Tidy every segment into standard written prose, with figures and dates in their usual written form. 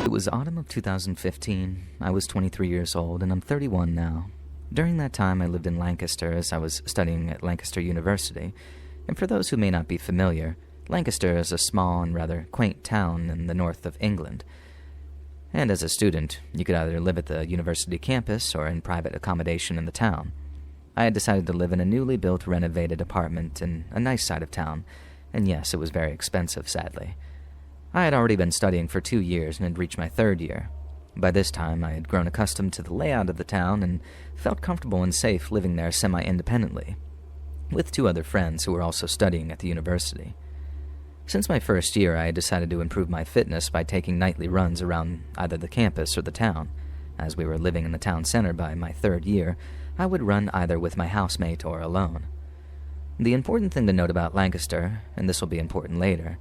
It was autumn of 2015. I was 23 years old, and I'm 31 now. During that time, I lived in Lancaster as I was studying at Lancaster University. And for those who may not be familiar, Lancaster is a small and rather quaint town in the north of England. And as a student, you could either live at the university campus or in private accommodation in the town. I had decided to live in a newly built, renovated apartment in a nice side of town, and yes, it was very expensive, sadly. I had already been studying for 2 years and had reached my 3rd year. By this time, I had grown accustomed to the layout of the town and felt comfortable and safe living there semi-independently, with 2 other friends who were also studying at the university. Since my 1st year, I had decided to improve my fitness by taking nightly runs around either the campus or the town. As we were living in the town center by my 3rd year, I would run either with my housemate or alone. The important thing to note about Lancaster, and this will be important later,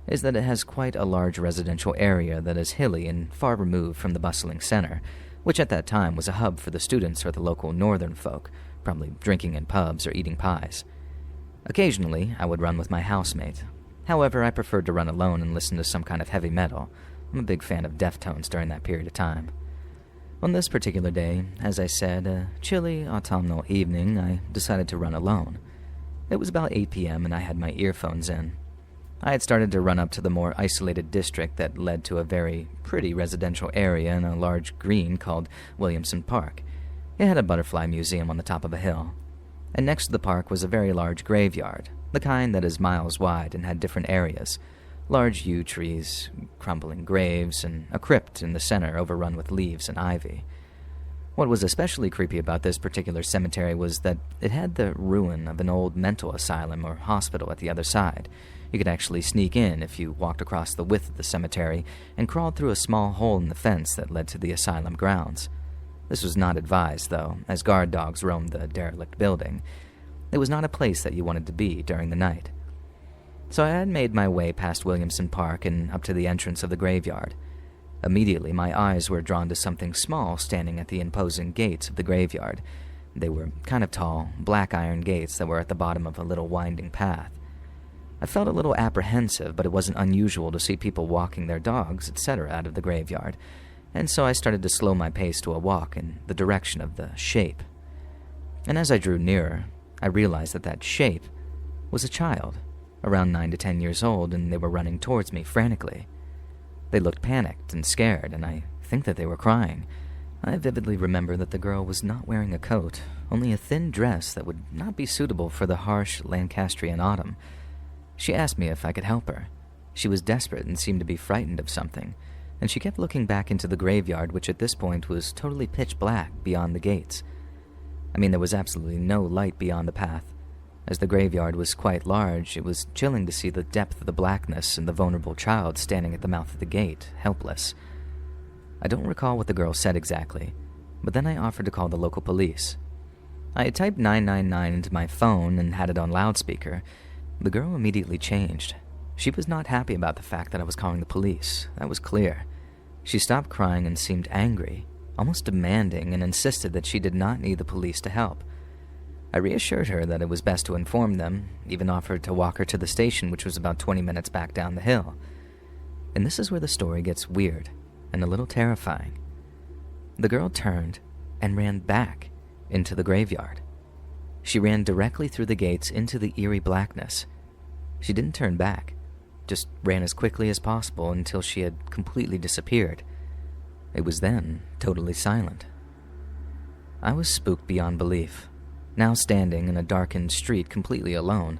is that it has quite a large residential area that is hilly and far removed from the bustling center, which at that time was a hub for the students or the local northern folk, probably drinking in pubs or eating pies. Occasionally, I would run with my housemate. However, I preferred to run alone and listen to some kind of heavy metal. I'm a big fan of Deftones during that period of time. On this particular day, as I said, a chilly autumnal evening, I decided to run alone. It was about 8 p.m. and I had my earphones in. I had started to run up to the more isolated district that led to a very pretty residential area in a large green called Williamson Park. It had a butterfly museum on the top of a hill. And next to the park was a very large graveyard, the kind that is miles wide and had different areas. Large yew trees, crumbling graves, and a crypt in the center overrun with leaves and ivy. What was especially creepy about this particular cemetery was that it had the ruin of an old mental asylum or hospital at the other side. You could actually sneak in if you walked across the width of the cemetery and crawled through a small hole in the fence that led to the asylum grounds. This was not advised, though, as guard dogs roamed the derelict building. It was not a place that you wanted to be during the night. So I had made my way past Williamson Park and up to the entrance of the graveyard. Immediately, my eyes were drawn to something small standing at the imposing gates of the graveyard. They were kind of tall, black iron gates that were at the bottom of a little winding path. I felt a little apprehensive, but it wasn't unusual to see people walking their dogs, etc., out of the graveyard, and so I started to slow my pace to a walk in the direction of the shape. And as I drew nearer, I realized that that shape was a child, around 9 to 10 years old, and they were running towards me frantically. They looked panicked and scared, and I think that they were crying. I vividly remember that the girl was not wearing a coat, only a thin dress that would not be suitable for the harsh Lancastrian autumn. She asked me if I could help her. She was desperate and seemed to be frightened of something, and she kept looking back into the graveyard, which at this point was totally pitch black beyond the gates. I mean, there was absolutely no light beyond the path. As the graveyard was quite large, it was chilling to see the depth of the blackness and the vulnerable child standing at the mouth of the gate, helpless. I don't recall what the girl said exactly, but then I offered to call the local police. I had typed 999 into my phone and had it on loudspeaker. The girl immediately changed. She was not happy about the fact that I was calling the police. That was clear. She stopped crying and seemed angry, almost demanding, and insisted that she did not need the police to help. I reassured her that it was best to inform them, even offered to walk her to the station, which was about 20 minutes back down the hill. And this is where the story gets weird and a little terrifying. The girl turned and ran back into the graveyard. She ran directly through the gates into the eerie blackness. She didn't turn back, just ran as quickly as possible until she had completely disappeared. It was then totally silent. I was spooked beyond belief. Now standing in a darkened street completely alone,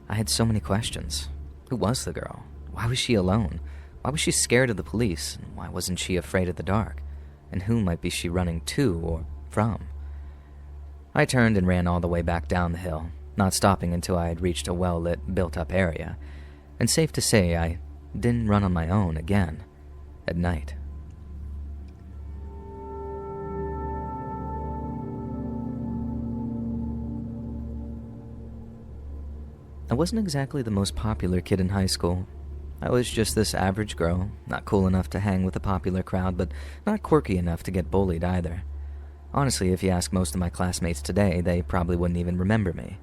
I had so many questions. Who was the girl? Why was she alone? Why was she scared of the police? And why wasn't she afraid of the dark? And who might be she running to or from? I turned and ran all the way back down the hill, not stopping until I had reached a well-lit, built-up area. And safe to say, I didn't run on my own again at night. I wasn't exactly the most popular kid in high school. I was just this average girl, not cool enough to hang with the popular crowd, but not quirky enough to get bullied either. Honestly, if you ask most of my classmates today, they probably wouldn't even remember me.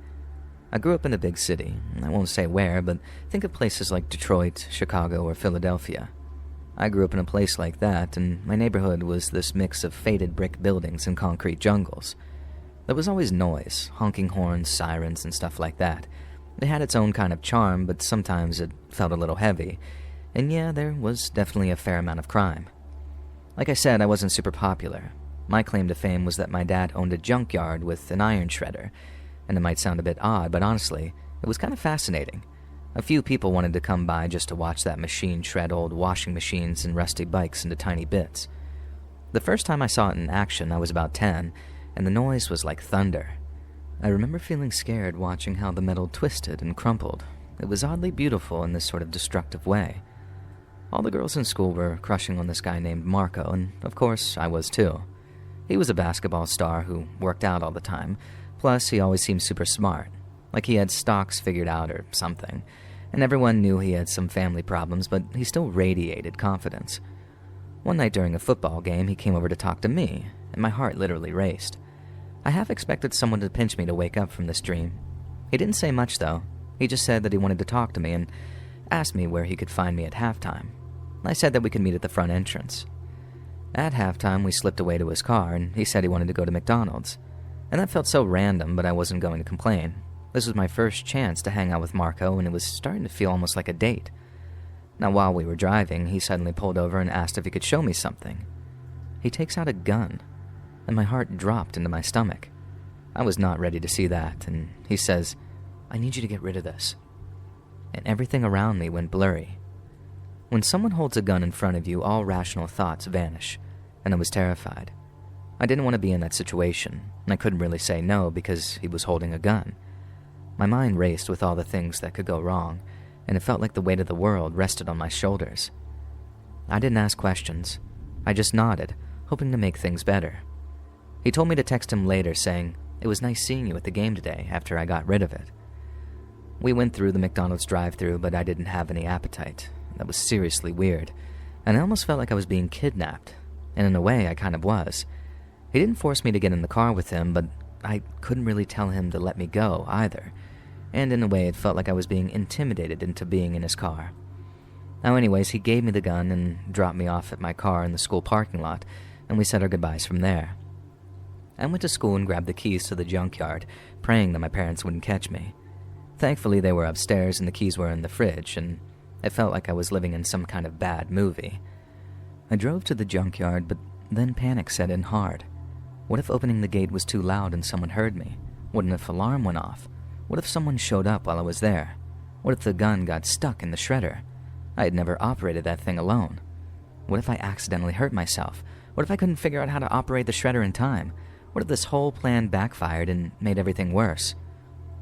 I grew up in a big city. I won't say where, but think of places like Detroit, Chicago, or Philadelphia. I grew up in a place like that, and my neighborhood was this mix of faded brick buildings and concrete jungles. There was always noise, honking horns, sirens, and stuff like that. It had its own kind of charm, but sometimes it felt a little heavy. And yeah, there was definitely a fair amount of crime. Like I said, I wasn't super popular. My claim to fame was that my dad owned a junkyard with an iron shredder, and it might sound a bit odd, but honestly, it was kind of fascinating. A few people wanted to come by just to watch that machine shred old washing machines and rusty bikes into tiny bits. The first time I saw it in action, I was about 10, and the noise was like thunder. I remember feeling scared watching how the metal twisted and crumpled. It was oddly beautiful in this sort of destructive way. All the girls in school were crushing on this guy named Marco, and of course, I was too. He was a basketball star who worked out all the time, plus he always seemed super smart, like he had stocks figured out or something. And everyone knew he had some family problems, but he still radiated confidence. One night during a football game, he came over to talk to me, and my heart literally raced. I half expected someone to pinch me to wake up from this dream. He didn't say much, though. He just said that he wanted to talk to me and asked me where he could find me at halftime. I said that we could meet at the front entrance. At halftime, we slipped away to his car, and he said he wanted to go to McDonald's. And that felt so random, but I wasn't going to complain. This was my first chance to hang out with Marco, and it was starting to feel almost like a date. Now, while we were driving, he suddenly pulled over and asked if he could show me something. He takes out a gun, and my heart dropped into my stomach. I was not ready to see that, and he says, "I need you to get rid of this." And everything around me went blurry. When someone holds a gun in front of you, all rational thoughts vanish, and I was terrified. I didn't want to be in that situation, and I couldn't really say no because he was holding a gun. My mind raced with all the things that could go wrong, and it felt like the weight of the world rested on my shoulders. I didn't ask questions. I just nodded, hoping to make things better. He told me to text him later, saying, "It was nice seeing you at the game today," after I got rid of it. We went through the McDonald's drive-thru, but I didn't have any appetite. That was seriously weird, and I almost felt like I was being kidnapped, and in a way I kind of was. He didn't force me to get in the car with him, but I couldn't really tell him to let me go either. And in a way, it felt like I was being intimidated into being in his car. Now anyways, he gave me the gun and dropped me off at my car in the school parking lot, and we said our goodbyes from there. I went to school and grabbed the keys to the junkyard, praying that my parents wouldn't catch me. Thankfully, they were upstairs and the keys were in the fridge, and it felt like I was living in some kind of bad movie. I drove to the junkyard, but then panic set in hard. What if opening the gate was too loud and someone heard me? What if an alarm went off? What if someone showed up while I was there? What if the gun got stuck in the shredder? I had never operated that thing alone. What if I accidentally hurt myself? What if I couldn't figure out how to operate the shredder in time? What if this whole plan backfired and made everything worse?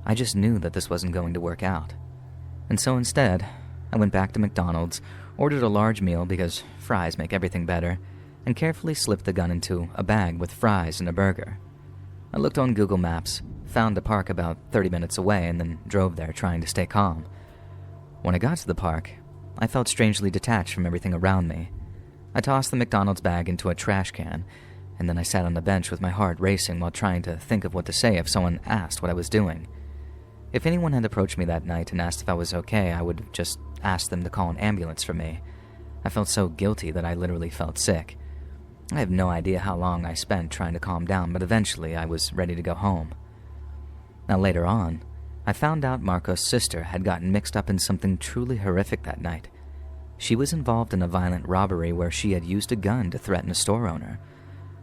I just knew that this wasn't going to work out. And so instead, I went back to McDonald's, ordered a large meal because fries make everything better, and carefully slipped the gun into a bag with fries and a burger. I looked on Google Maps, found a park about 30 minutes away, and then drove there trying to stay calm. When I got to the park, I felt strangely detached from everything around me. I tossed the McDonald's bag into a trash can, and then I sat on the bench with my heart racing while trying to think of what to say if someone asked what I was doing. If anyone had approached me that night and asked if I was okay, I would have just asked them to call an ambulance for me. I felt so guilty that I literally felt sick. I have no idea how long I spent trying to calm down, but eventually I was ready to go home. Now later on, I found out Marco's sister had gotten mixed up in something truly horrific that night. She was involved in a violent robbery where she had used a gun to threaten a store owner.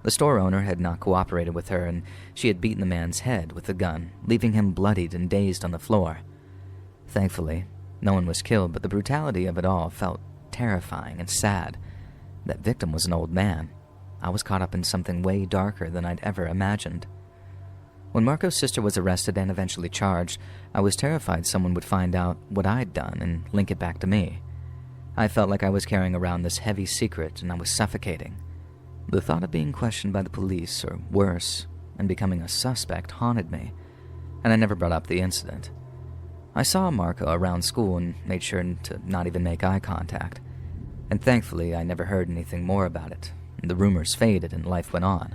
The store owner had not cooperated with her, and she had beaten the man's head with the gun, leaving him bloodied and dazed on the floor. Thankfully, no one was killed, but the brutality of it all felt terrifying and sad. That victim was an old man. I was caught up in something way darker than I'd ever imagined. When Marco's sister was arrested and eventually charged, I was terrified someone would find out what I'd done and link it back to me. I felt like I was carrying around this heavy secret and I was suffocating. The thought of being questioned by the police, or worse, and becoming a suspect haunted me, and I never brought up the incident. I saw Marco around school and made sure to not even make eye contact, and thankfully I never heard anything more about it. The rumors faded and life went on.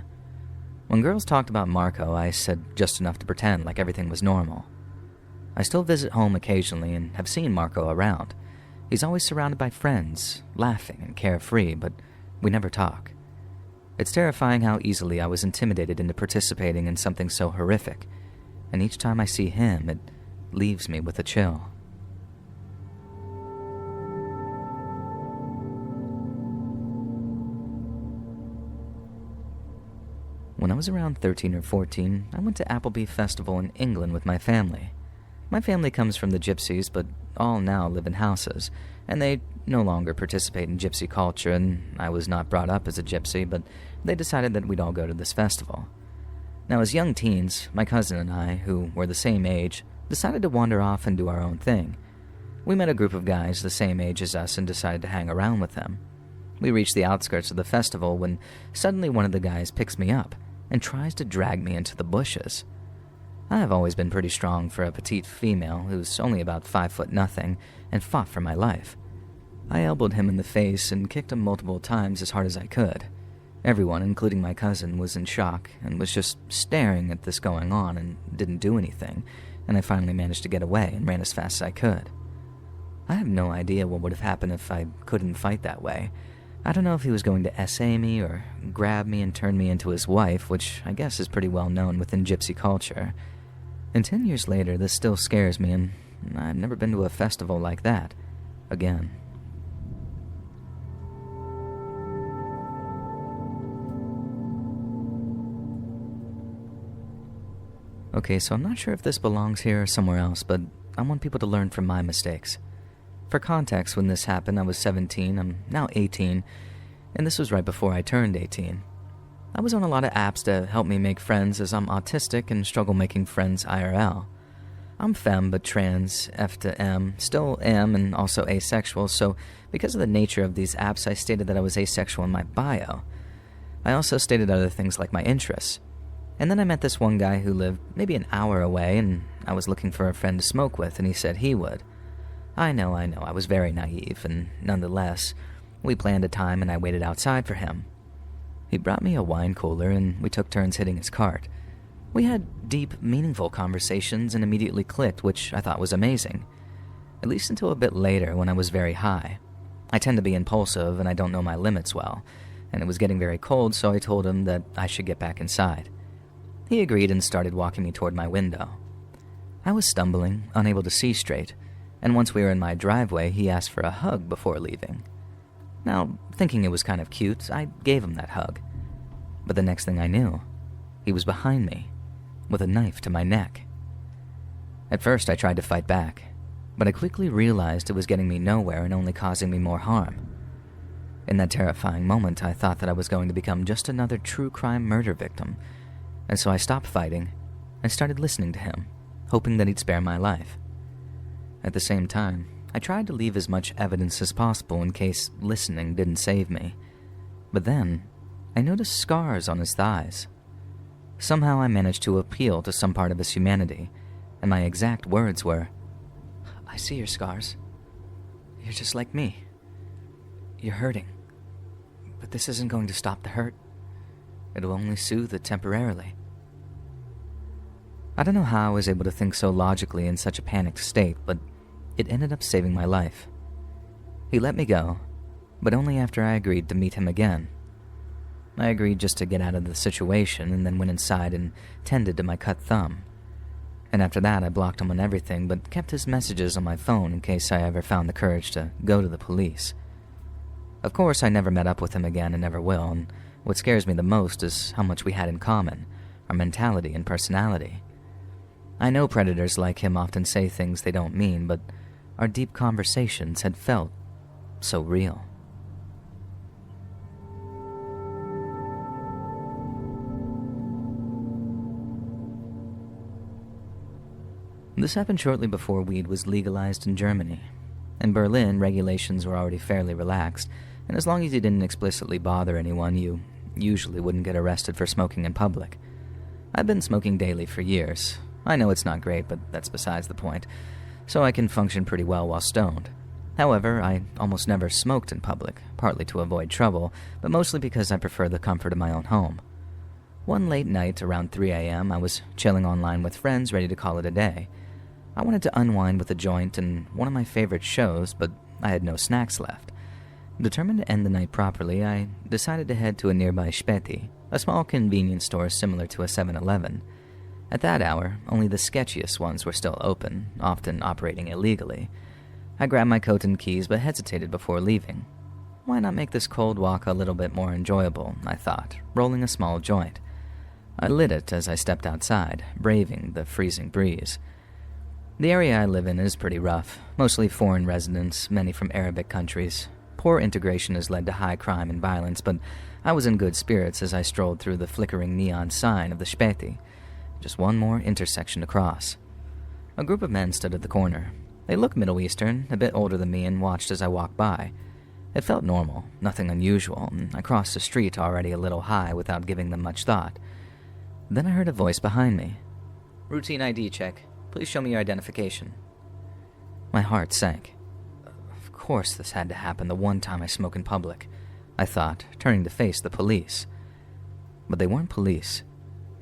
When girls talked about Marco, I said just enough to pretend like everything was normal. I still visit home occasionally and have seen Marco around. He's always surrounded by friends, laughing and carefree, but we never talk. It's terrifying how easily I was intimidated into participating in something so horrific, and each time I see him, it leaves me with a chill. When I was around 13 or 14, I went to Appleby Festival in England with my family. My family comes from the gypsies, but all now live in houses, and they no longer participate in gypsy culture, and I was not brought up as a gypsy, but they decided that we'd all go to this festival. Now, as young teens, my cousin and I, who were the same age, decided to wander off and do our own thing. We met a group of guys the same age as us and decided to hang around with them. We reached the outskirts of the festival when suddenly one of the guys picks me up and tries to drag me into the bushes. I have always been pretty strong for a petite female who's only about 5'0" and fought for my life. I elbowed him in the face and kicked him multiple times as hard as I could. Everyone, including my cousin, was in shock and was just staring at this going on and didn't do anything, and I finally managed to get away and ran as fast as I could. I have no idea what would have happened if I couldn't fight that way. I don't know if he was going to essay me or grab me and turn me into his wife, which I guess is pretty well known within gypsy culture. And 10 years later, this still scares me, and I've never been to a festival like that again. Okay, so I'm not sure if this belongs here or somewhere else, but I want people to learn from my mistakes. For context, when this happened, I was 17, I'm now 18, and this was right before I turned 18. I was on a lot of apps to help me make friends as I'm autistic and struggle making friends IRL. I'm femme but trans, F to M, still am and also asexual, so because of the nature of these apps, I stated that I was asexual in my bio. I also stated other things like my interests. And then I met this one guy who lived maybe an hour away, and I was looking for a friend to smoke with, and he said he would. I know, I was very naive, and nonetheless, we planned a time and I waited outside for him. He brought me a wine cooler and we took turns hitting his cart. We had deep, meaningful conversations and immediately clicked, which I thought was amazing. At least until a bit later when I was very high. I tend to be impulsive and I don't know my limits well, and it was getting very cold, so I told him that I should get back inside. He agreed and started walking me toward my window. I was stumbling, unable to see straight, and once we were in my driveway, he asked for a hug before leaving. Now, thinking it was kind of cute, I gave him that hug. But the next thing I knew, he was behind me, with a knife to my neck. At first, I tried to fight back, but I quickly realized it was getting me nowhere and only causing me more harm. In that terrifying moment, I thought that I was going to become just another true crime murder victim, and so I stopped fighting and started listening to him, hoping that he'd spare my life. At the same time, I tried to leave as much evidence as possible in case listening didn't save me. But then, I noticed scars on his thighs. Somehow I managed to appeal to some part of his humanity, and my exact words were, "I see your scars. You're just like me. You're hurting. But this isn't going to stop the hurt. It'll only soothe it temporarily." I don't know how I was able to think so logically in such a panicked state, but it ended up saving my life. He let me go, but only after I agreed to meet him again. I agreed just to get out of the situation and then went inside and tended to my cut thumb. And after that, I blocked him on everything but kept his messages on my phone in case I ever found the courage to go to the police. Of course, I never met up with him again and never will, and what scares me the most is how much we had in common, our mentality and personality. I know predators like him often say things they don't mean, but our deep conversations had felt so real. This happened shortly before weed was legalized in Germany. In Berlin, regulations were already fairly relaxed, and as long as you didn't explicitly bother anyone, you usually wouldn't get arrested for smoking in public. I've been smoking daily for years. I know it's not great, but that's besides the point, so I can function pretty well while stoned. However, I almost never smoked in public, partly to avoid trouble, but mostly because I prefer the comfort of my own home. One late night, around 3 a.m., I was chilling online with friends ready to call it a day. I wanted to unwind with a joint and one of my favorite shows, but I had no snacks left. Determined to end the night properly, I decided to head to a nearby Späti, a small convenience store similar to a 7-Eleven. At that hour, only the sketchiest ones were still open, often operating illegally. I grabbed my coat and keys but hesitated before leaving. Why not make this cold walk a little bit more enjoyable, I thought, rolling a small joint. I lit it as I stepped outside, braving the freezing breeze. The area I live in is pretty rough, mostly foreign residents, many from Arabic countries. Poor integration has led to high crime and violence, but I was in good spirits as I strolled through the flickering neon sign of the Späti. Just one more intersection to cross. A group of men stood at the corner. They looked Middle Eastern, a bit older than me, and watched as I walked by. It felt normal, nothing unusual, and I crossed the street already a little high without giving them much thought. Then I heard a voice behind me. "Routine ID check. Please show me your identification." My heart sank. Of course this had to happen the one time I smoke in public, I thought, turning to face the police. But they weren't police.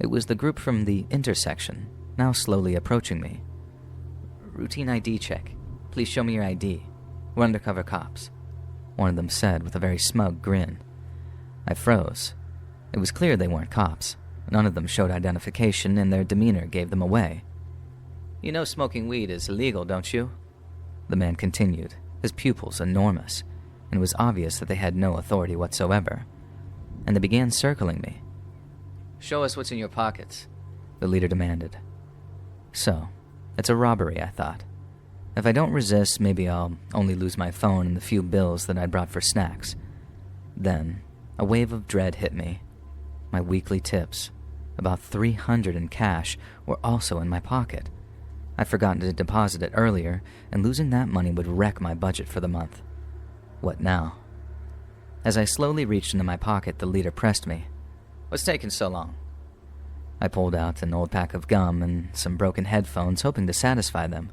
It was the group from the intersection, now slowly approaching me. "Routine ID check. Please show me your ID. We're undercover cops," one of them said with a very smug grin. I froze. It was clear they weren't cops. None of them showed identification, and their demeanor gave them away. "You know smoking weed is illegal, don't you?" The man continued, his pupils enormous, and it was obvious that they had no authority whatsoever. And they began circling me. "Show us what's in your pockets," the leader demanded. So, it's a robbery, I thought. If I don't resist, maybe I'll only lose my phone and the few bills that I'd brought for snacks. Then, a wave of dread hit me. My weekly tips, about $300 in cash, were also in my pocket. I'd forgotten to deposit it earlier, and losing that money would wreck my budget for the month. What now? As I slowly reached into my pocket, the leader pressed me. "What's taking so long?" I pulled out an old pack of gum and some broken headphones, hoping to satisfy them.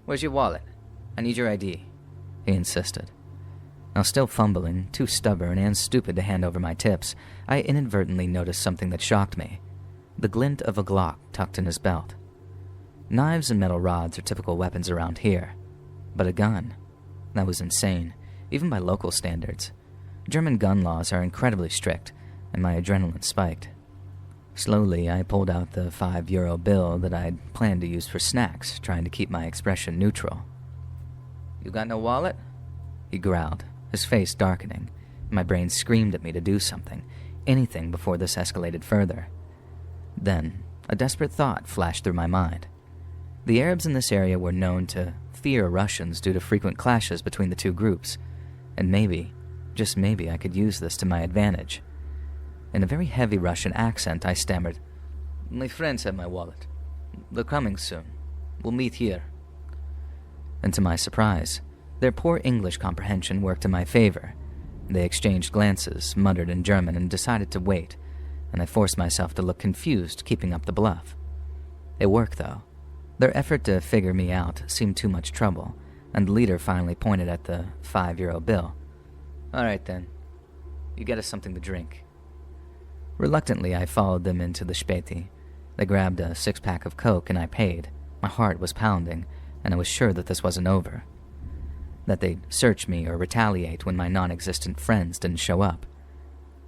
"Where's your wallet? I need your ID," he insisted. Now still fumbling, too stubborn and stupid to hand over my tips, I inadvertently noticed something that shocked me. The glint of a Glock tucked in his belt. Knives and metal rods are typical weapons around here. But a gun? That was insane, even by local standards. German gun laws are incredibly strict, and my adrenaline spiked. Slowly, I pulled out the €5 bill that I'd planned to use for snacks, trying to keep my expression neutral. "You got no wallet?" he growled, his face darkening. My brain screamed at me to do something, anything before this escalated further. Then, a desperate thought flashed through my mind. The Arabs in this area were known to fear Russians due to frequent clashes between the two groups, and maybe, just maybe, I could use this to my advantage. In a very heavy Russian accent, I stammered, "My friends have my wallet. They're coming soon. We'll meet here." And to my surprise, their poor English comprehension worked in my favor. They exchanged glances, muttered in German, and decided to wait, and I forced myself to look confused, keeping up the bluff. It worked, though. Their effort to figure me out seemed too much trouble, and the leader finally pointed at the €5 bill. "All right, then. You get us something to drink." Reluctantly, I followed them into the Späti. They grabbed a 6-pack of Coke, and I paid. My heart was pounding, and I was sure that this wasn't over. That they'd search me or retaliate when my non-existent friends didn't show up.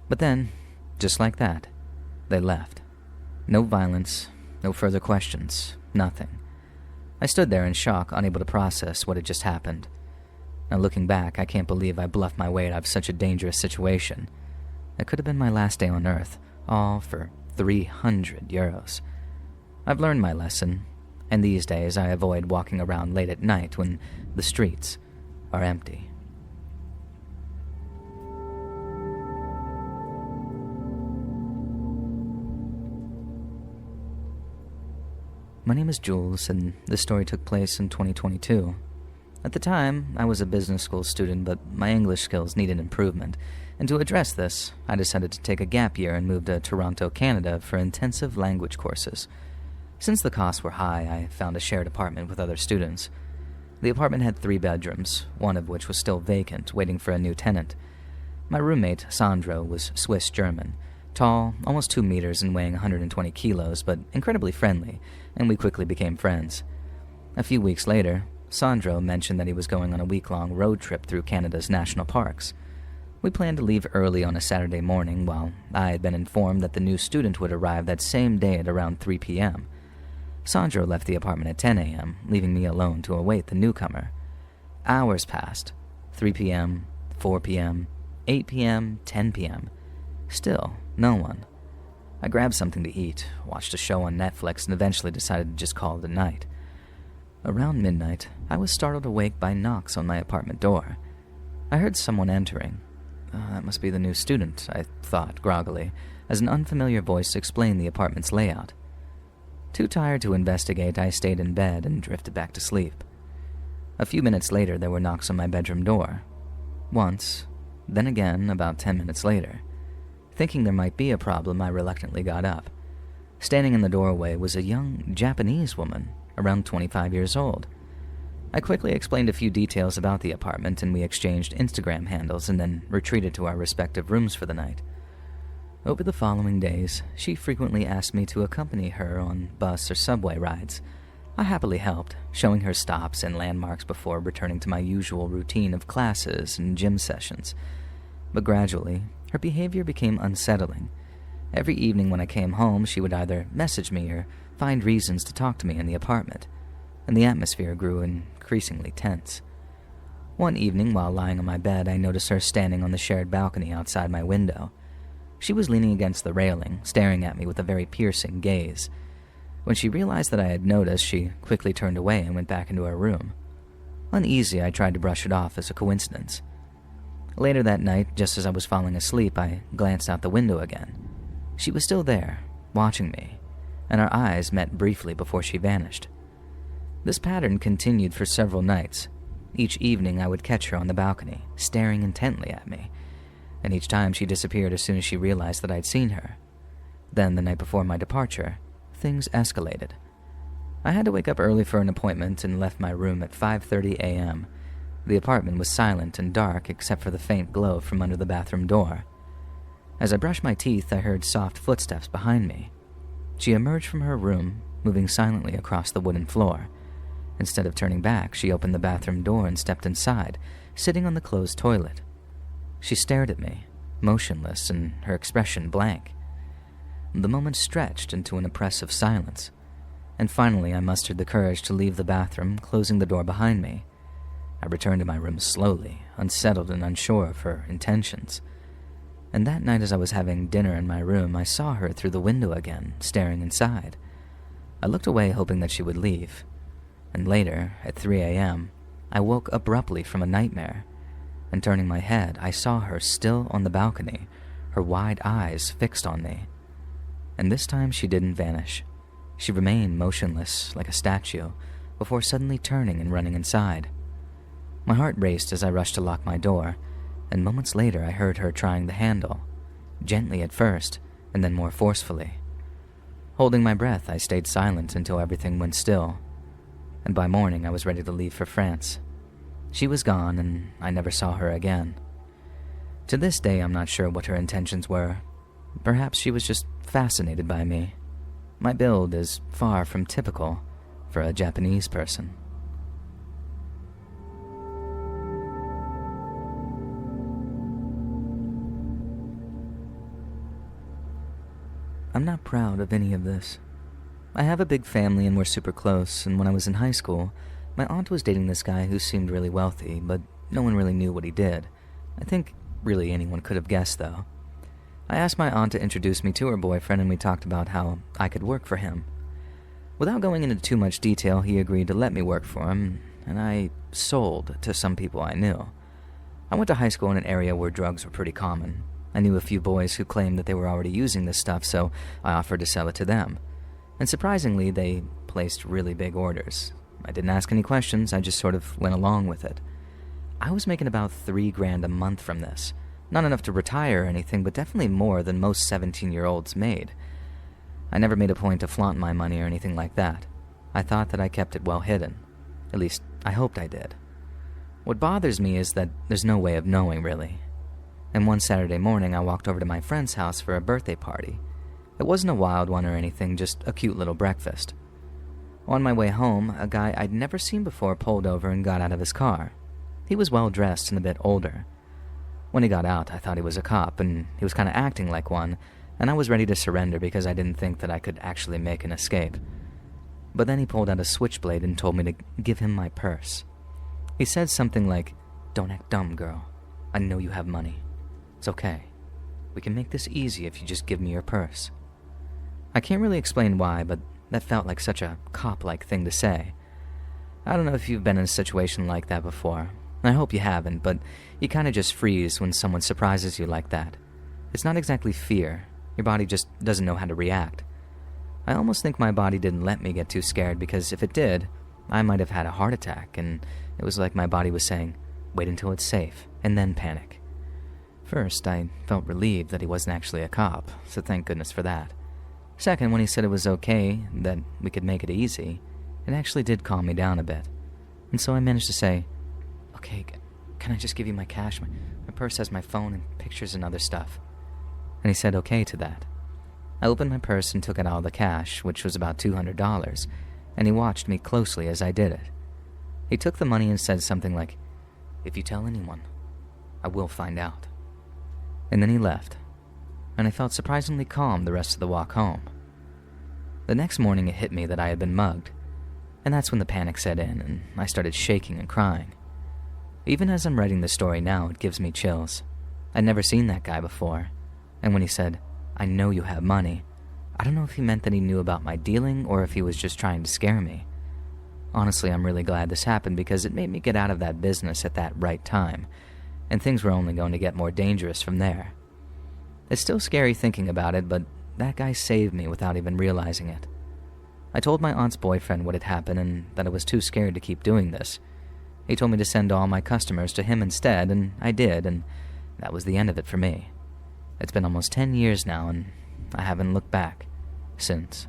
But then, just like that, they left. No violence, no further questions, nothing. I stood there in shock, unable to process what had just happened. Now looking back, I can't believe I bluffed my way out of such a dangerous situation. It could have been my last day on Earth, all for €300. I've learned my lesson, and these days I avoid walking around late at night when the streets are empty. My name is Jules, and this story took place in 2022. At the time, I was a business school student, but my English skills needed improvement, and to address this, I decided to take a gap year and move to Toronto, Canada for intensive language courses. Since the costs were high, I found a shared apartment with other students. The apartment had 3 bedrooms, one of which was still vacant, waiting for a new tenant. My roommate, Sandro, was Swiss-German, tall, almost 2 meters and weighing 120 kilos, but incredibly friendly, and we quickly became friends. A few weeks later, Sandro mentioned that he was going on a week-long road trip through Canada's national parks. We planned to leave early on a Saturday morning, while I had been informed that the new student would arrive that same day at around 3 p.m. Sandro left the apartment at 10 a.m., leaving me alone to await the newcomer. Hours passed. 3 p.m., 4 p.m., 8 p.m., 10 p.m. Still, no one. I grabbed something to eat, watched a show on Netflix, and eventually decided to just call it a night. Around midnight, I was startled awake by knocks on my apartment door. I heard someone entering. That must be the new student, I thought groggily, as an unfamiliar voice explained the apartment's layout. Too tired to investigate, I stayed in bed and drifted back to sleep. A few minutes later, there were knocks on my bedroom door. Once, then again about 10 minutes later. Thinking there might be a problem, I reluctantly got up. Standing in the doorway was a young Japanese woman, around 25 years old. I quickly explained a few details about the apartment, and we exchanged Instagram handles and then retreated to our respective rooms for the night. Over the following days, she frequently asked me to accompany her on bus or subway rides. I happily helped, showing her stops and landmarks before returning to my usual routine of classes and gym sessions. But gradually, her behavior became unsettling. Every evening when I came home, she would either message me or find reasons to talk to me in the apartment, and the atmosphere grew increasingly tense. One evening, while lying on my bed, I noticed her standing on the shared balcony outside my window. She was leaning against the railing, staring at me with a very piercing gaze. When she realized that I had noticed, she quickly turned away and went back into her room. Uneasy, I tried to brush it off as a coincidence. Later that night, just as I was falling asleep, I glanced out the window again. She was still there, watching me, and our eyes met briefly before she vanished. This pattern continued for several nights. Each evening I would catch her on the balcony, staring intently at me, and each time she disappeared as soon as she realized that I'd seen her. Then, the night before my departure, things escalated. I had to wake up early for an appointment and left my room at 5:30 a.m. The apartment was silent and dark except for the faint glow from under the bathroom door. As I brushed my teeth, I heard soft footsteps behind me. She emerged from her room, moving silently across the wooden floor. Instead of turning back, she opened the bathroom door and stepped inside, sitting on the closed toilet. She stared at me, motionless and her expression blank. The moment stretched into an oppressive silence, and finally I mustered the courage to leave the bathroom, closing the door behind me. I returned to my room slowly, unsettled and unsure of her intentions. And that night, as I was having dinner in my room, I saw her through the window again, staring inside. I looked away, hoping that she would leave. And later, at 3 a.m., I woke abruptly from a nightmare, and turning my head, I saw her still on the balcony, her wide eyes fixed on me. And this time she didn't vanish. She remained motionless like a statue, before suddenly turning and running inside. My heart raced as I rushed to lock my door, and moments later I heard her trying the handle, gently at first, and then more forcefully. Holding my breath, I stayed silent until everything went still, and by morning I was ready to leave for France. She was gone, and I never saw her again. To this day, I'm not sure what her intentions were. Perhaps she was just fascinated by me. My build is far from typical for a Japanese person. I'm not proud of any of this. I have a big family and we're super close, and when I was in high school, my aunt was dating this guy who seemed really wealthy, but no one really knew what he did. I think really anyone could have guessed, though. I asked my aunt to introduce me to her boyfriend, and we talked about how I could work for him. Without going into too much detail, he agreed to let me work for him, and I sold to some people I knew. I went to high school in an area where drugs were pretty common. I knew a few boys who claimed that they were already using this stuff, so I offered to sell it to them. And surprisingly, they placed really big orders. I didn't ask any questions, I just sort of went along with it. I was making about $3,000 a month from this. Not enough to retire or anything, but definitely more than most 17-year-olds made. I never made a point to flaunt my money or anything like that. I thought that I kept it well hidden. At least, I hoped I did. What bothers me is that there's no way of knowing, really. And one Saturday morning, I walked over to my friend's house for a birthday party. It wasn't a wild one or anything, just a cute little breakfast. On my way home, a guy I'd never seen before pulled over and got out of his car. He was well dressed and a bit older. When he got out, I thought he was a cop, and he was kind of acting like one, and I was ready to surrender because I didn't think that I could actually make an escape. But then he pulled out a switchblade and told me to give him my purse. He said something like, "Don't act dumb, girl. I know you have money. It's okay. We can make this easy if you just give me your purse." I can't really explain why, but that felt like such a cop-like thing to say. I don't know if you've been in a situation like that before. I hope you haven't, but you kind of just freeze when someone surprises you like that. It's not exactly fear. Your body just doesn't know how to react. I almost think my body didn't let me get too scared, because if it did, I might have had a heart attack, and it was like my body was saying, wait until it's safe, and then panic. First, I felt relieved that he wasn't actually a cop, so thank goodness for that. Second, when he said it was okay, that we could make it easy, it actually did calm me down a bit. And so I managed to say, "Okay, can I just give you my cash? My purse has my phone and pictures and other stuff." And he said okay to that. I opened my purse and took out all the cash, which was about $200, and he watched me closely as I did it. He took the money and said something like, "If you tell anyone, I will find out." And then he left, and I felt surprisingly calm the rest of the walk home. The next morning it hit me that I had been mugged, and that's when the panic set in and I started shaking and crying. Even as I'm writing this story now, it gives me chills. I'd never seen that guy before, and when he said, "I know you have money," I don't know if he meant that he knew about my dealing or if he was just trying to scare me. Honestly, I'm really glad this happened because it made me get out of that business at that right time, and things were only going to get more dangerous from there. It's still scary thinking about it, but that guy saved me without even realizing it. I told my aunt's boyfriend what had happened and that I was too scared to keep doing this. He told me to send all my customers to him instead, and I did, and that was the end of it for me. It's been almost 10 years now, and I haven't looked back since.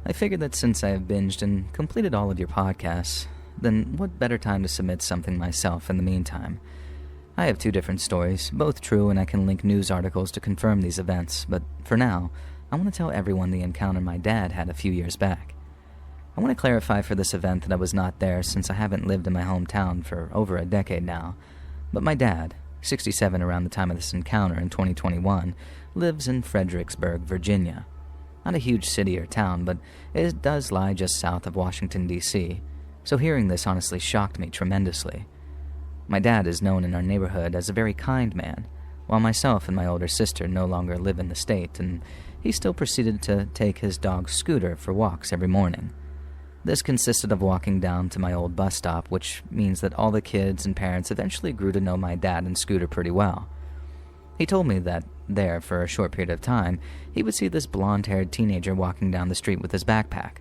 I figured that since I have binged and completed all of your podcasts, then what better time to submit something myself in the meantime? I have 2 different stories, both true, and I can link news articles to confirm these events, but for now, I want to tell everyone the encounter my dad had a few years back. I want to clarify for this event that I was not there since I haven't lived in my hometown for over a decade now, but my dad, 67 around the time of this encounter in 2021, lives in Fredericksburg, Virginia. Not a huge city or town, but it does lie just south of Washington, D.C., so hearing this honestly shocked me tremendously. My dad is known in our neighborhood as a very kind man, while myself and my older sister no longer live in the state, and he still proceeded to take his dog Scooter for walks every morning. This consisted of walking down to my old bus stop, which means that all the kids and parents eventually grew to know my dad and Scooter pretty well. He told me that there, for a short period of time, he would see this blonde-haired teenager walking down the street with his backpack.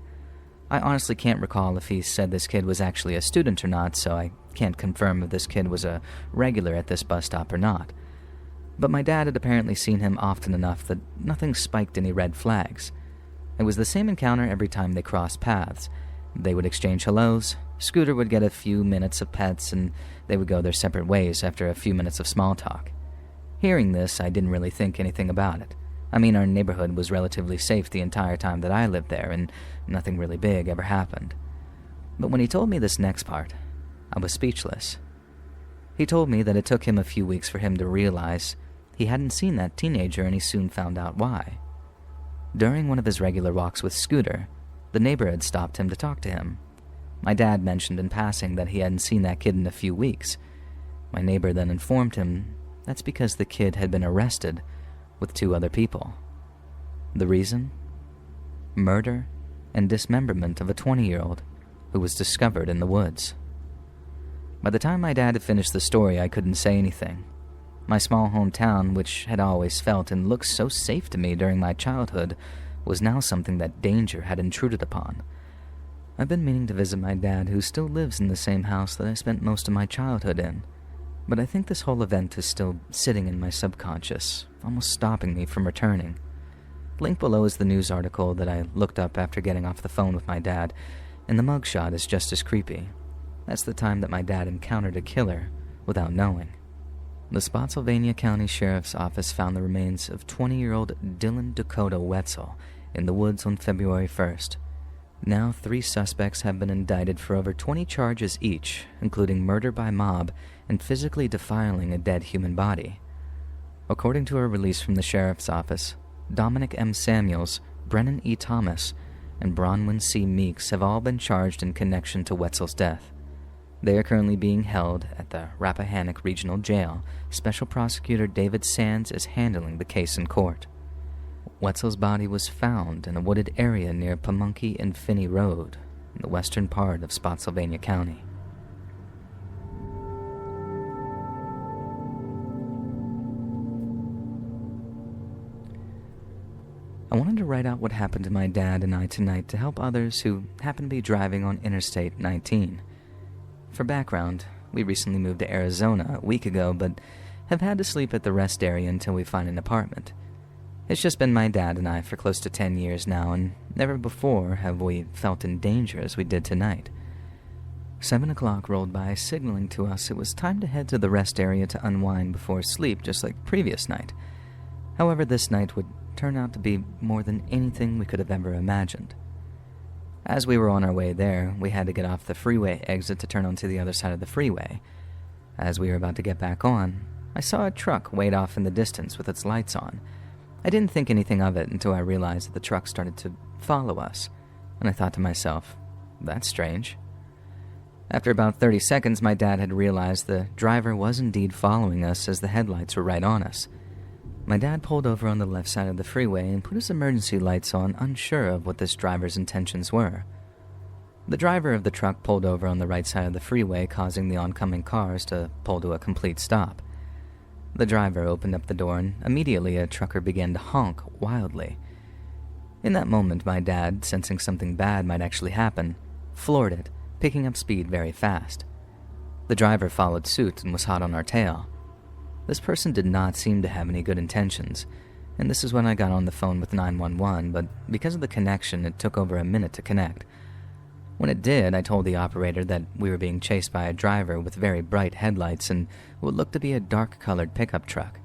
I honestly can't recall if he said this kid was actually a student or not, so I can't confirm if this kid was a regular at this bus stop or not. But my dad had apparently seen him often enough that nothing spiked any red flags. It was the same encounter every time they crossed paths. They would exchange hellos, Scooter would get a few minutes of pets, and they would go their separate ways after a few minutes of small talk. Hearing this, I didn't really think anything about it. I mean, our neighborhood was relatively safe the entire time that I lived there, and nothing really big ever happened. But when he told me this next part, I was speechless. He told me that it took him a few weeks for him to realize he hadn't seen that teenager, and he soon found out why. During one of his regular walks with Scooter, the neighbor had stopped him to talk to him. My dad mentioned in passing that he hadn't seen that kid in a few weeks. My neighbor then informed him that's because the kid had been arrested with 2 other people. The reason? Murder and dismemberment of a 20-year-old who was discovered in the woods. By the time my dad had finished the story, I couldn't say anything. My small hometown, which had always felt and looked so safe to me during my childhood, was now something that danger had intruded upon. I've been meaning to visit my dad, who still lives in the same house that I spent most of my childhood in, but I think this whole event is still sitting in my subconscious, almost stopping me from returning. Linked below is the news article that I looked up after getting off the phone with my dad, and the mugshot is just as creepy. That's the time that my dad encountered a killer without knowing. The Spotsylvania County Sheriff's Office found the remains of 20-year-old Dylan Dakota Wetzel in the woods on February 1st. Now, 3 suspects have been indicted for over 20 charges each, including murder by mob and physically defiling a dead human body. According to a release from the Sheriff's Office, Dominic M. Samuels, Brennan E. Thomas, and Bronwyn C. Meeks have all been charged in connection to Wetzel's death. They are currently being held at the Rappahannock Regional Jail. Special Prosecutor David Sands is handling the case in court. Wetzel's body was found in a wooded area near Pamunkey and Finney Road, in the western part of Spotsylvania County. I wanted to write out what happened to my dad and I tonight to help others who happen to be driving on Interstate 19. For background, we recently moved to Arizona a week ago, but have had to sleep at the rest area until we find an apartment. It's just been my dad and I for close to 10 years now, and never before have we felt in danger as we did tonight. 7 o'clock rolled by, signaling to us it was time to head to the rest area to unwind before sleep, just like previous night. However, this night would turn out to be more than anything we could have ever imagined. As we were on our way there, we had to get off the freeway exit to turn onto the other side of the freeway. As we were about to get back on, I saw a truck wait off in the distance with its lights on. I didn't think anything of it until I realized that the truck started to follow us, and I thought to myself, that's strange. After about 30 seconds, my dad had realized the driver was indeed following us as the headlights were right on us. My dad pulled over on the left side of the freeway and put his emergency lights on, unsure of what this driver's intentions were. The driver of the truck pulled over on the right side of the freeway, causing the oncoming cars to pull to a complete stop. The driver opened up the door, and immediately a trucker began to honk wildly. In that moment, my dad, sensing something bad might actually happen, floored it, picking up speed very fast. The driver followed suit and was hot on our tail. This person did not seem to have any good intentions, and this is when I got on the phone with 911, but because of the connection, it took over a minute to connect. When it did, I told the operator that we were being chased by a driver with very bright headlights and what looked to be a dark-colored pickup truck.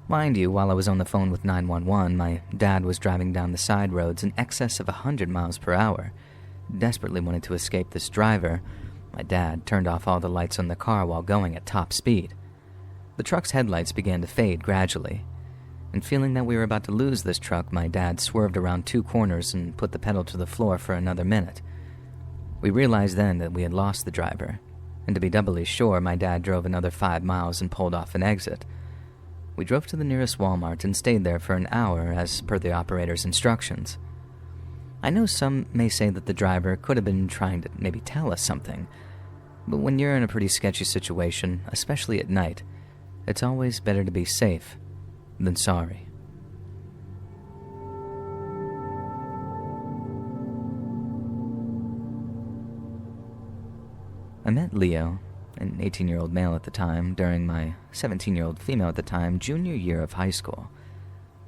Mind you, while I was on the phone with 911, my dad was driving down the side roads in excess of 100 miles per hour. Desperately wanting to escape this driver, my dad turned off all the lights on the car while going at top speed. The truck's headlights began to fade gradually, and feeling that we were about to lose this truck, my dad swerved around 2 corners and put the pedal to the floor for another minute. We realized then that we had lost the driver, and to be doubly sure, my dad drove another 5 miles and pulled off an exit. We drove to the nearest Walmart and stayed there for an hour as per the operator's instructions. I know some may say that the driver could have been trying to maybe tell us something, but when you're in a pretty sketchy situation, especially at night, it's always better to be safe than sorry. I met Leo, an 18-year-old male at the time, during my 17-year-old female at the time junior year of high school.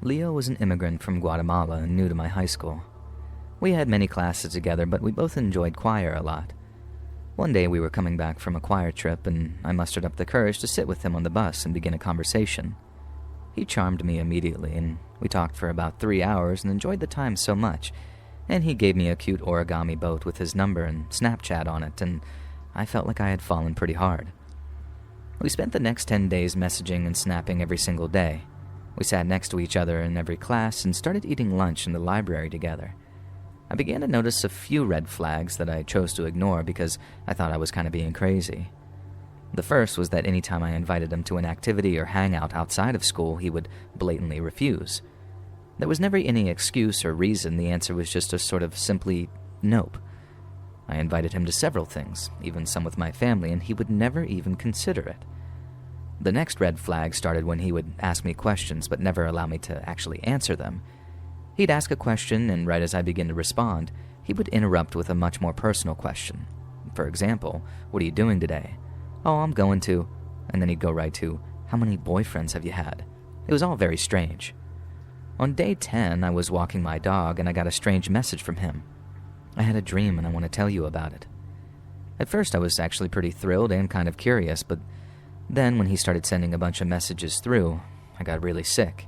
Leo was an immigrant from Guatemala and new to my high school. We had many classes together, but we both enjoyed choir a lot. One day we were coming back from a choir trip, and I mustered up the courage to sit with him on the bus and begin a conversation. He charmed me immediately, and we talked for about 3 hours and enjoyed the time so much, and he gave me a cute origami boat with his number and Snapchat on it, and I felt like I had fallen pretty hard. We spent the next 10 days messaging and snapping every single day. We sat next to each other in every class and started eating lunch in the library together. I began to notice a few red flags that I chose to ignore because I thought I was kind of being crazy. The first was that anytime I invited him to an activity or hangout outside of school, he would blatantly refuse. There was never any excuse or reason. The answer was just a sort of simply nope. I invited him to several things, even some with my family, and he would never even consider it. The next red flag started when he would ask me questions but never allow me to actually answer them. He'd ask a question, and right as I began to respond, he would interrupt with a much more personal question. For example, "What are you doing today?" "Oh, I'm going to..." And then he'd go right to, "How many boyfriends have you had?" It was all very strange. On day 10, I was walking my dog, and I got a strange message from him. "I had a dream, and I want to tell you about it." At first, I was actually pretty thrilled and kind of curious, but Then, when he started sending a bunch of messages through, I got really sick.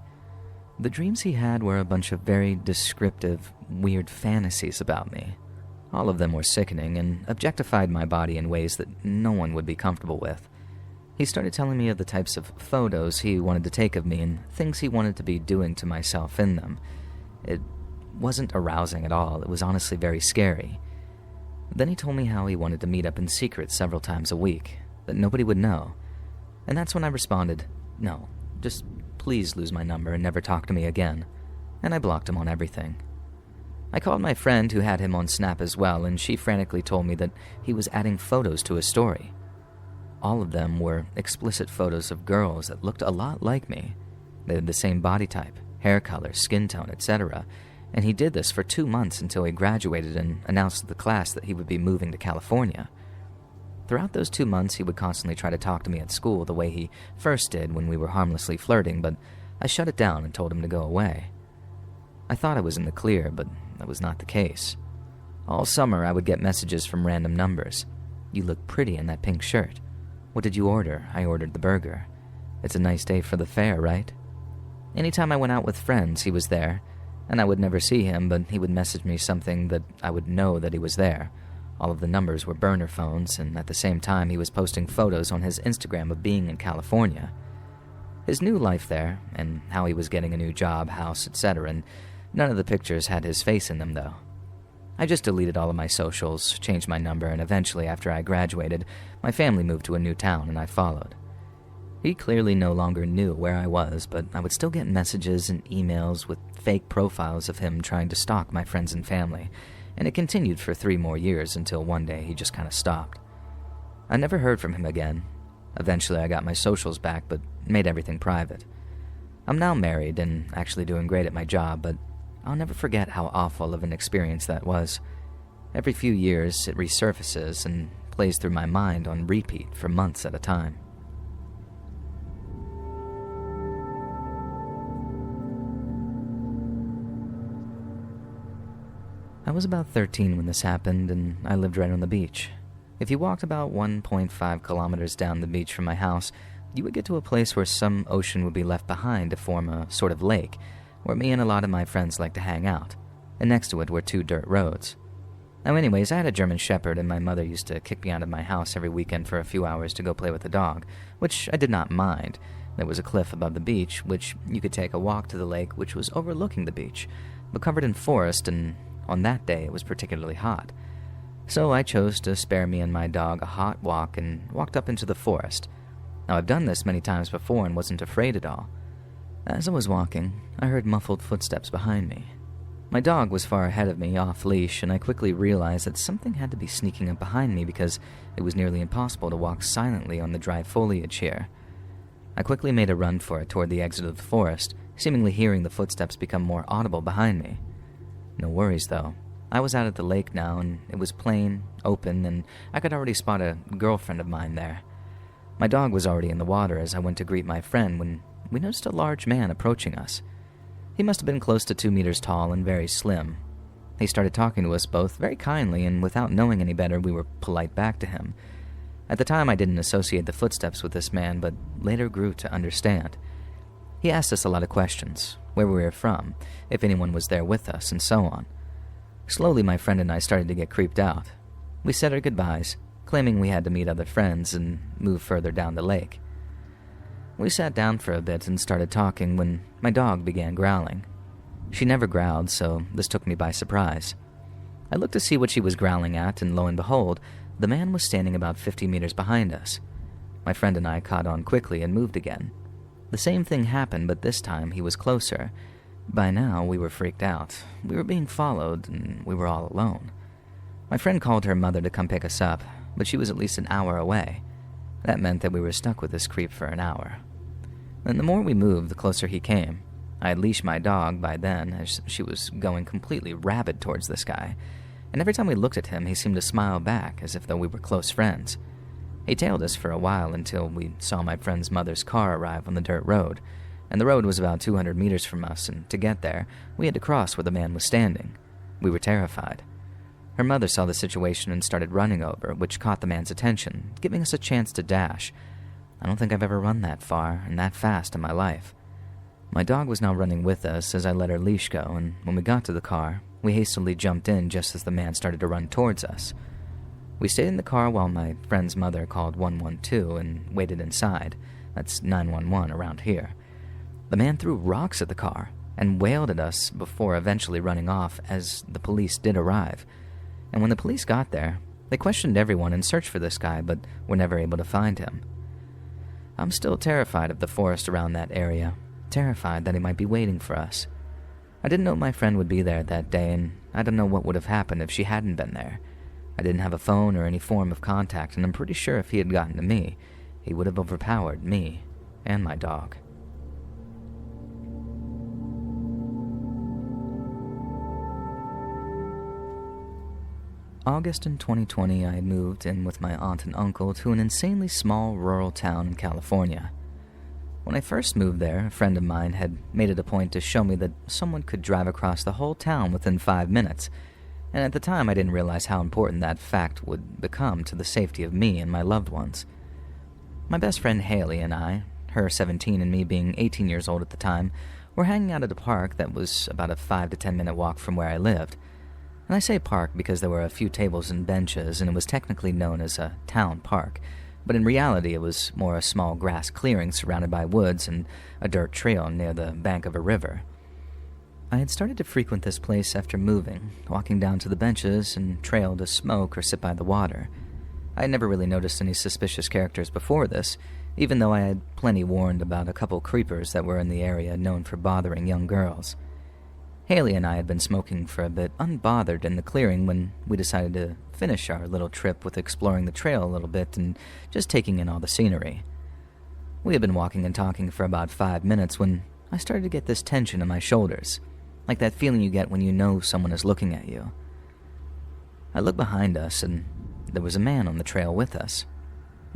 The dreams he had were a bunch of very descriptive, weird fantasies about me. All of them were sickening and objectified my body in ways that no one would be comfortable with. He started telling me of the types of photos he wanted to take of me and things he wanted to be doing to myself in them. It wasn't arousing at all. It was honestly very scary. Then he told me how he wanted to meet up in secret several times a week, that nobody would know. And that's when I responded, "No, just please lose my number and never talk to me again." And I blocked him on everything. I called my friend who had him on Snap as well, and she frantically told me that he was adding photos to his story. All of them were explicit photos of girls that looked a lot like me. They had the same body type, hair color, skin tone, etc., and he did this for 2 months until he graduated and announced to the class that he would be moving to California. Throughout those 2 months, he would constantly try to talk to me at school the way he first did when we were harmlessly flirting, but I shut it down and told him to go away. I thought I was in the clear, but that was not the case. All summer, I would get messages from random numbers. "You look pretty in that pink shirt. What did you order?" I ordered the burger. "It's a nice day for the fair, right?" Anytime I went out with friends, he was there, and I would never see him, but he would message me something that I would know that he was there. All of the numbers were burner phones, and at the same time he was posting photos on his Instagram of being in California. His new life there, and how he was getting a new job, house, etc., and none of the pictures had his face in them, though. I just deleted all of my socials, changed my number, and eventually, after I graduated, my family moved to a new town and I followed. He clearly no longer knew where I was, but I would still get messages and emails with fake profiles of him trying to stalk my friends and family, and it continued for 3 more years until one day he just kind of stopped. I never heard from him again. Eventually, I got my socials back, but made everything private. I'm now married and actually doing great at my job, but I'll never forget how awful of an experience that was. Every few years, it resurfaces and plays through my mind on repeat for months at a time. I was about 13 when this happened, and I lived right on the beach. If you walked about 1.5 kilometers down the beach from my house, you would get to a place where some ocean would be left behind to form a sort of lake, where me and a lot of my friends like to hang out, and next to it were 2 dirt roads. Now anyways, I had a German Shepherd, and my mother used to kick me out of my house every weekend for a few hours to go play with the dog, which I did not mind. There was a cliff above the beach, which you could take a walk to the lake, which was overlooking the beach, but covered in forest, and on that day it was particularly hot. So I chose to spare me and my dog a hot walk and walked up into the forest. Now I've done this many times before and wasn't afraid at all. As I was walking, I heard muffled footsteps behind me. My dog was far ahead of me, off-leash, and I quickly realized that something had to be sneaking up behind me because it was nearly impossible to walk silently on the dry foliage here. I quickly made a run for it toward the exit of the forest, seemingly hearing the footsteps become more audible behind me. No worries, though. I was out at the lake now, and it was plain, open, and I could already spot a girlfriend of mine there. My dog was already in the water as I went to greet my friend when we noticed a large man approaching us. He must have been close to 2 meters tall and very slim. He started talking to us both very kindly, and without knowing any better, we were polite back to him. At the time, I didn't associate the footsteps with this man, but later grew to understand. He asked us a lot of questions, where we were from, if anyone was there with us, and so on. Slowly, my friend and I started to get creeped out. We said our goodbyes, claiming we had to meet other friends and move further down the lake. We sat down for a bit and started talking when my dog began growling. She never growled, so this took me by surprise. I looked to see what she was growling at, and lo and behold, the man was standing about 50 meters behind us. My friend and I caught on quickly and moved again. The same thing happened, but this time he was closer. By now, we were freaked out. We were being followed, and we were all alone. My friend called her mother to come pick us up, but she was at least an hour away. That meant that we were stuck with this creep for an hour. And the more we moved, the closer he came. I had leashed my dog by then, as she was going completely rabid towards this guy, and every time we looked at him, he seemed to smile back, as if though we were close friends. He tailed us for a while until we saw my friend's mother's car arrive on the dirt road, and the road was about 200 meters from us, and to get there, we had to cross where the man was standing. We were terrified. Her mother saw the situation and started running over, which caught the man's attention, giving us a chance to dash. I don't think I've ever run that far and that fast in my life. My dog was now running with us as I let her leash go, and when we got to the car, we hastily jumped in just as the man started to run towards us. We stayed in the car while my friend's mother called 112 and waited inside. That's 911 around here. The man threw rocks at the car and wailed at us before eventually running off as the police did arrive. And when the police got there, they questioned everyone and searched for this guy, but were never able to find him. I'm still terrified of the forest around that area, terrified that he might be waiting for us. I didn't know my friend would be there that day, and I don't know what would have happened if she hadn't been there. I didn't have a phone or any form of contact, and I'm pretty sure if he had gotten to me, he would have overpowered me and my dog. August in 2020, I had moved in with my aunt and uncle to an insanely small rural town in California. When I first moved there, a friend of mine had made it a point to show me that someone could drive across the whole town within 5 minutes, and at the time I didn't realize how important that fact would become to the safety of me and my loved ones. My best friend Haley and I, her 17 and me being 18 years old at the time, were hanging out at a park that was about a 5 to 10 minute walk from where I lived. And I say park because there were a few tables and benches, and it was technically known as a town park, but in reality it was more a small grass clearing surrounded by woods and a dirt trail near the bank of a river. I had started to frequent this place after moving, walking down to the benches and trail to smoke or sit by the water. I had never really noticed any suspicious characters before this, even though I had plenty warned about a couple creepers that were in the area known for bothering young girls. Haley and I had been smoking for a bit unbothered in the clearing when we decided to finish our little trip with exploring the trail a little bit and just taking in all the scenery. We had been walking and talking for about 5 minutes when I started to get this tension in my shoulders, like that feeling you get when you know someone is looking at you. I looked behind us and there was a man on the trail with us.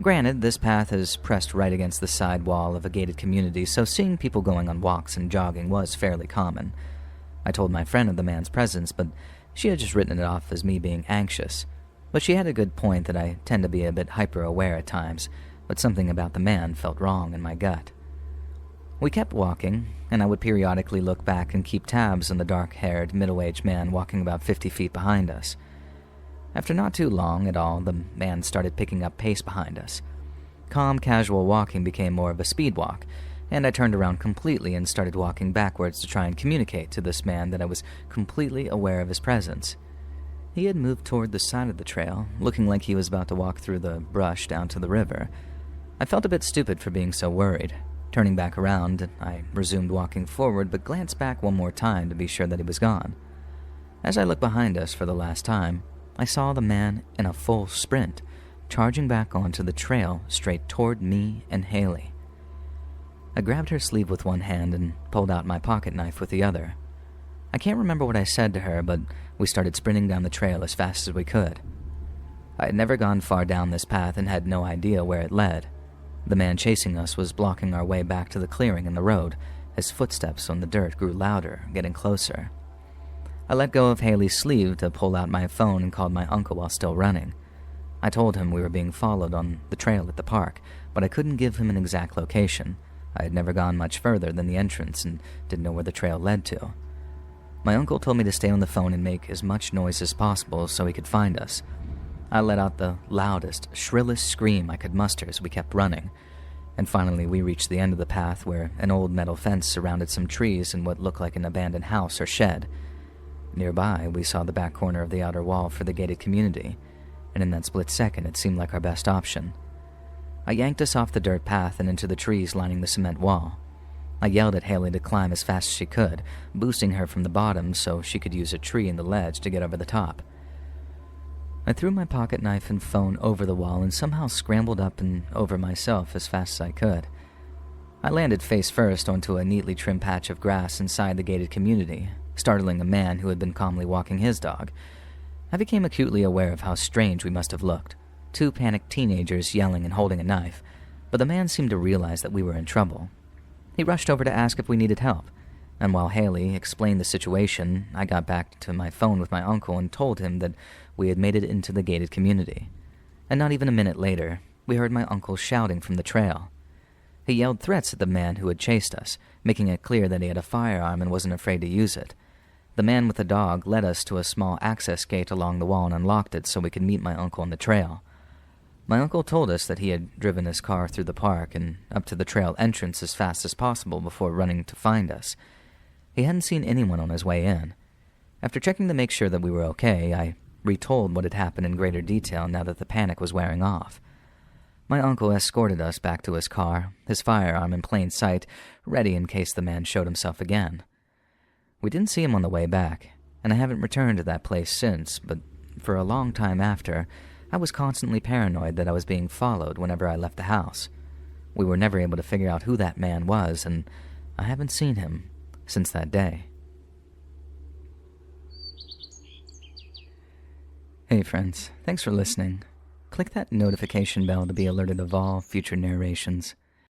Granted, this path is pressed right against the side wall of a gated community, so seeing people going on walks and jogging was fairly common. I told my friend of the man's presence, but she had just written it off as me being anxious. But she had a good point that I tend to be a bit hyper-aware at times, but something about the man felt wrong in my gut. We kept walking, and I would periodically look back and keep tabs on the dark-haired, middle-aged man walking about 50 feet behind us. After not too long at all, the man started picking up pace behind us. Calm, casual walking became more of a speed walk, and I turned around completely and started walking backwards to try and communicate to this man that I was completely aware of his presence. He had moved toward the side of the trail, looking like he was about to walk through the brush down to the river. I felt a bit stupid for being so worried. Turning back around, I resumed walking forward, but glanced back one more time to be sure that he was gone. As I looked behind us for the last time, I saw the man in a full sprint, charging back onto the trail straight toward me and Haley. I grabbed her sleeve with one hand and pulled out my pocket knife with the other. I can't remember what I said to her, but we started sprinting down the trail as fast as we could. I had never gone far down this path and had no idea where it led. The man chasing us was blocking our way back to the clearing in the road. His footsteps on the dirt grew louder, getting closer. I let go of Haley's sleeve to pull out my phone and called my uncle while still running. I told him we were being followed on the trail at the park, but I couldn't give him an exact location. I had never gone much further than the entrance and didn't know where the trail led to. My uncle told me to stay on the phone and make as much noise as possible so he could find us. I let out the loudest, shrillest scream I could muster as we kept running, and finally we reached the end of the path where an old metal fence surrounded some trees and what looked like an abandoned house or shed. Nearby, we saw the back corner of the outer wall for the gated community, and in that split second it seemed like our best option. I yanked us off the dirt path and into the trees lining the cement wall. I yelled at Haley to climb as fast as she could, boosting her from the bottom so she could use a tree and the ledge to get over the top. I threw my pocket knife and phone over the wall and somehow scrambled up and over myself as fast as I could. I landed face first onto a neatly trimmed patch of grass inside the gated community, startling a man who had been calmly walking his dog. I became acutely aware of how strange we must have looked. 2 panicked teenagers yelling and holding a knife, but the man seemed to realize that we were in trouble. He rushed over to ask if we needed help, and while Haley explained the situation, I got back to my phone with my uncle and told him that we had made it into the gated community. And not even a minute later, we heard my uncle shouting from the trail. He yelled threats at the man who had chased us, making it clear that he had a firearm and wasn't afraid to use it. The man with the dog led us to a small access gate along the wall and unlocked it so we could meet my uncle on the trail. My uncle told us that he had driven his car through the park and up to the trail entrance as fast as possible before running to find us. He hadn't seen anyone on his way in. After checking to make sure that we were okay, I retold what had happened in greater detail now that the panic was wearing off. My uncle escorted us back to his car, his firearm in plain sight, ready in case the man showed himself again. We didn't see him on the way back, and I haven't returned to that place since, but for a long time after, I was constantly paranoid that I was being followed whenever I left the house. We were never able to figure out who that man was, and I haven't seen him since that day. Hey friends, thanks for listening. Click that notification bell to be alerted of all future narrations.